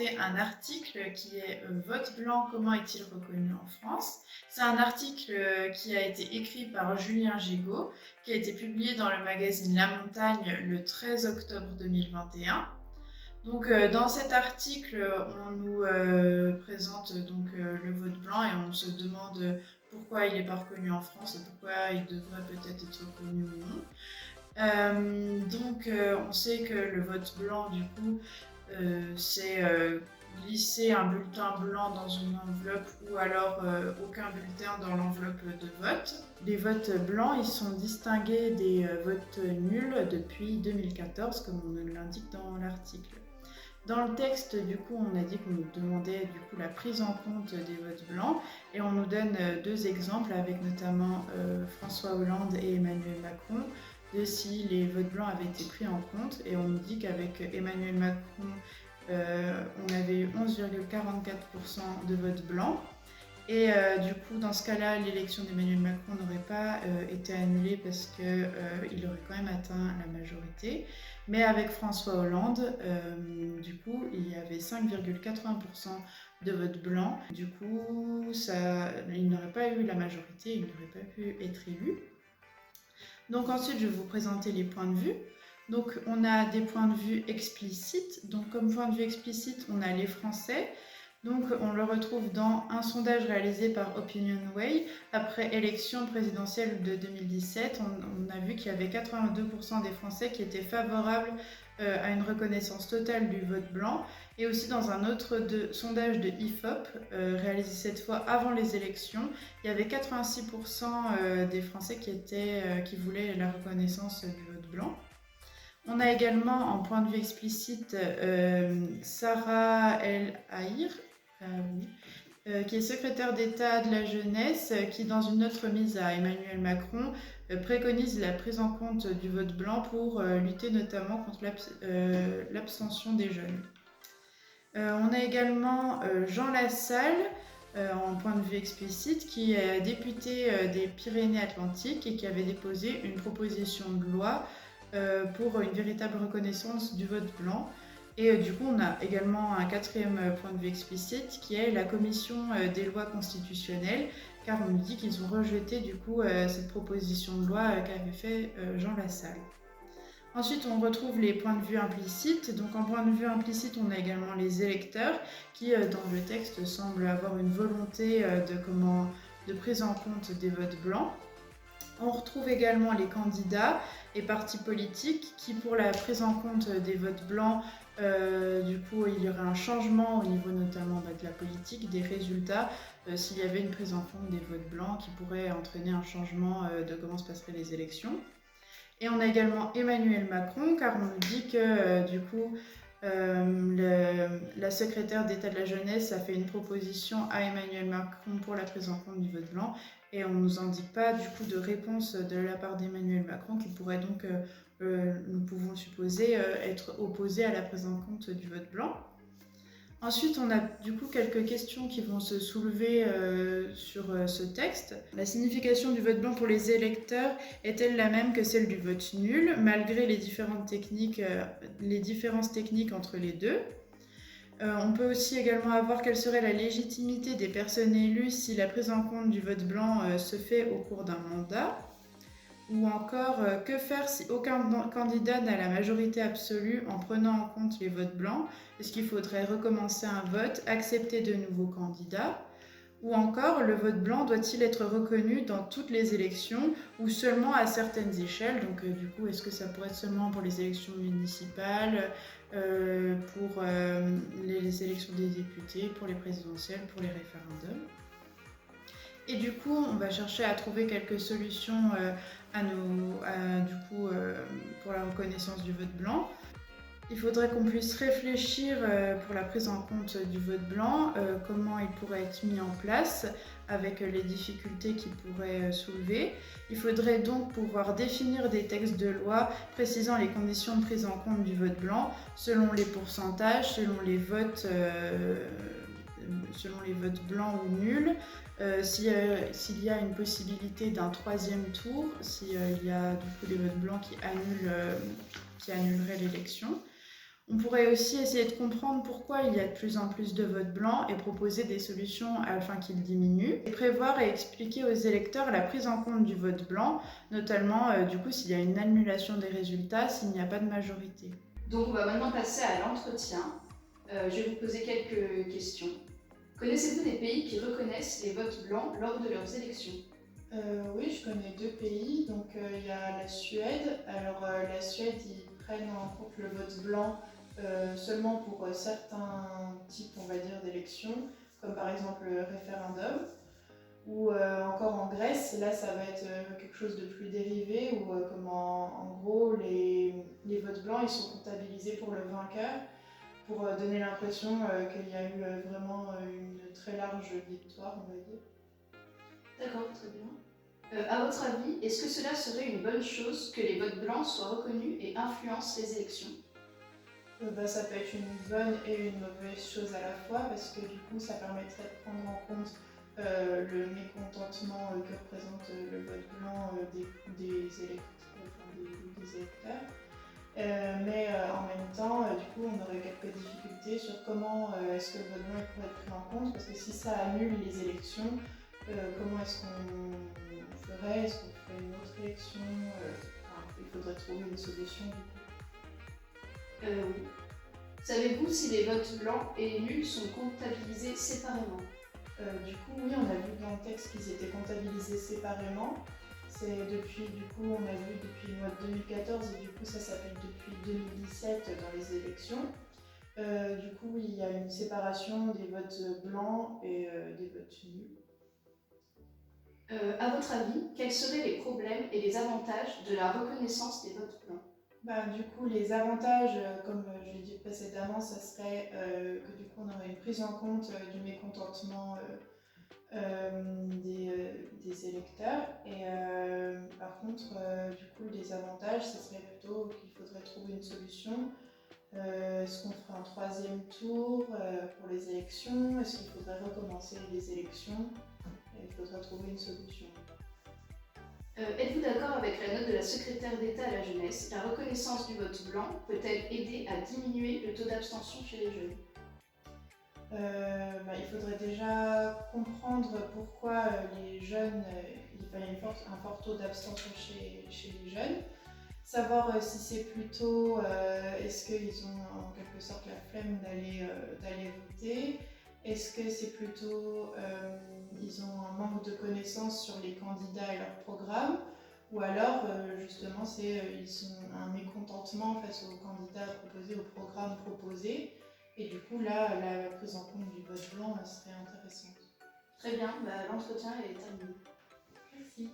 présenter un article qui est Vote blanc, comment est-il reconnu en France? C'est un article qui a été écrit par Julien Gégaud, qui a été publié dans le magazine La Montagne le 13 octobre 2021. Donc, dans cet article, on nous présente donc le vote blanc et on se demande pourquoi il n'est pas reconnu en France et pourquoi il devrait peut-être être reconnu ou non. On sait que le vote blanc, du coup, c'est glisser un bulletin blanc dans une enveloppe ou alors aucun bulletin dans l'enveloppe de vote. Les votes blancs, ils sont distingués des votes nuls depuis 2014, comme on l'indique dans l'article. Dans le texte, du coup, on a dit qu'on nous demandait du coup la prise en compte des votes blancs et on nous donne deux exemples avec notamment François Hollande et Emmanuel Macron de si les votes blancs avaient été pris en compte et on nous dit qu'avec Emmanuel Macron, on avait eu 11,44% de votes blancs. Et du coup, dans ce cas-là, l'élection d'Emmanuel Macron n'aurait pas été annulée parce qu'il aurait quand même atteint la majorité. Mais avec François Hollande, du coup, il y avait 5,80% de votes blancs. Du coup, il n'aurait pas eu la majorité, il n'aurait pas pu être élu. Donc ensuite, je vais vous présenter les points de vue. Donc on a des points de vue explicites. Donc comme point de vue explicite, on a les Français. Donc on le retrouve dans un sondage réalisé par OpinionWay après élection présidentielle de 2017. On a vu qu'il y avait 82% des Français qui étaient favorables à une reconnaissance totale du vote blanc. Et aussi dans un autre sondage de IFOP, réalisé cette fois avant les élections, il y avait 86% des Français qui voulaient la reconnaissance du vote blanc. On a également en point de vue explicite Sarah El Haïr, qui est secrétaire d'État de la jeunesse, qui dans une note remise à Emmanuel Macron préconise la prise en compte du vote blanc pour lutter notamment contre l'abstention des jeunes. On a également Jean Lassalle, en point de vue explicite, qui est député des Pyrénées-Atlantiques et qui avait déposé une proposition de loi pour une véritable reconnaissance du vote blanc. Et du coup, on a également un quatrième point de vue explicite qui est la commission des lois constitutionnelles, car on nous dit qu'ils ont rejeté du coup cette proposition de loi qu'avait fait Jean Lassalle. Ensuite, on retrouve les points de vue implicites. Donc, en point de vue implicite, on a également les électeurs qui, dans le texte, semblent avoir une volonté de prise en compte des votes blancs. On retrouve également les candidats et partis politiques qui, pour la prise en compte des votes blancs, du coup, il y aurait un changement au niveau notamment de la politique, des résultats, s'il y avait une prise en compte des votes blancs qui pourrait entraîner un changement de comment se passeraient les élections. Et on a également Emmanuel Macron, car on nous dit que du coup, la secrétaire d'État de la jeunesse a fait une proposition à Emmanuel Macron pour la prise en compte du vote blanc et on ne nous indique pas du coup de réponse de la part d'Emmanuel Macron qui pourrait donc, nous pouvons supposer, être opposé à la prise en compte du vote blanc. Ensuite, on a du coup quelques questions qui vont se soulever sur ce texte. La signification du vote blanc pour les électeurs est-elle la même que celle du vote nul, malgré les différences techniques entre les deux? On peut aussi également avoir quelle serait la légitimité des personnes élues si la prise en compte du vote blanc se fait au cours d'un mandat. Ou encore, que faire si aucun candidat n'a la majorité absolue en prenant en compte les votes blancs? Est-ce qu'il faudrait recommencer un vote, accepter de nouveaux candidats? Ou encore, le vote blanc doit-il être reconnu dans toutes les élections ou seulement à certaines échelles? Donc du coup, est-ce que ça pourrait être seulement pour les élections municipales, pour les élections des députés, pour les présidentielles, pour les référendums? Et du coup, on va chercher à trouver quelques solutions pour la reconnaissance du vote blanc. Il faudrait qu'on puisse réfléchir pour la prise en compte du vote blanc, comment il pourrait être mis en place avec les difficultés qu'il pourrait soulever. Il faudrait donc pouvoir définir des textes de loi précisant les conditions de prise en compte du vote blanc selon les pourcentages, selon les votes blancs ou nuls, s'il y a une possibilité d'un troisième tour, s'il y a du coup des votes blancs qui annuleraient l'élection. On pourrait aussi essayer de comprendre pourquoi il y a de plus en plus de votes blancs et proposer des solutions afin qu'ils diminuent. Et prévoir et expliquer aux électeurs la prise en compte du vote blanc, notamment du coup s'il y a une annulation des résultats, s'il n'y a pas de majorité. Donc on va maintenant passer à l'entretien. Je vais vous poser quelques questions. Connaissez-vous des pays qui reconnaissent les votes blancs lors de leurs élections? Oui, je connais deux pays. Donc il y a la Suède. Alors la Suède, ils prennent en compte le vote blanc seulement pour certains types, on va dire, d'élections, comme par exemple le référendum. Ou encore en Grèce, là ça va être quelque chose de plus dérivé, où comme en gros les votes blancs ils sont comptabilisés pour le vainqueur, pour donner l'impression qu'il y a eu vraiment une très large victoire, on va dire. D'accord, très bien. À votre avis, est-ce que cela serait une bonne chose que les votes blancs soient reconnus et influencent les élections? Ça peut être une bonne et une mauvaise chose à la fois parce que du coup ça permettrait de prendre en compte le mécontentement que représente le vote blanc des électeurs. Mais en même temps, du coup, on aurait quelques difficultés sur comment est-ce que le vote blanc pourrait être pris en compte, parce que si ça annule les élections, comment est-ce qu'on ferait? Est-ce qu'on ferait une autre élection? Il faudrait trouver une solution du coup. Oui. Savez-vous si les votes blancs et nuls sont comptabilisés séparément? Du coup, oui, on a vu dans le texte qu'ils étaient comptabilisés séparément. C'est depuis, du coup, on a vu depuis le mois de 2014 et du coup, ça s'applique depuis 2017 dans les élections. Du coup, il y a une séparation des votes blancs et des votes nuls. À votre avis, quels seraient les problèmes et les avantages de la reconnaissance des votes blancs? Du coup, les avantages, comme je l'ai dit précédemment, ça serait que du coup, on aurait une prise en compte du mécontentement des électeurs. Et par contre, du coup, les avantages, ce serait plutôt qu'il faudrait trouver une solution. Est-ce qu'on ferait un troisième tour pour les élections? Est-ce qu'il faudrait recommencer les élections? Il faudrait trouver une solution. Êtes-vous d'accord avec la note de la secrétaire d'État à la jeunesse? La reconnaissance du vote blanc peut-elle aider à diminuer le taux d'abstention chez les jeunes? Il faudrait déjà comprendre pourquoi les jeunes, il y a un fort taux d'abstention chez les jeunes. Savoir si c'est plutôt, est-ce qu'ils ont en quelque sorte la flemme d'aller voter? Est-ce que c'est plutôt, ils ont un manque de connaissances sur les candidats et leur programme? Ou alors, justement, ils ont un mécontentement face aux candidats proposés, aux programmes proposés. Et du coup, là, la prise en compte du vote blanc serait intéressante. Très bien, l'entretien est terminé. Merci.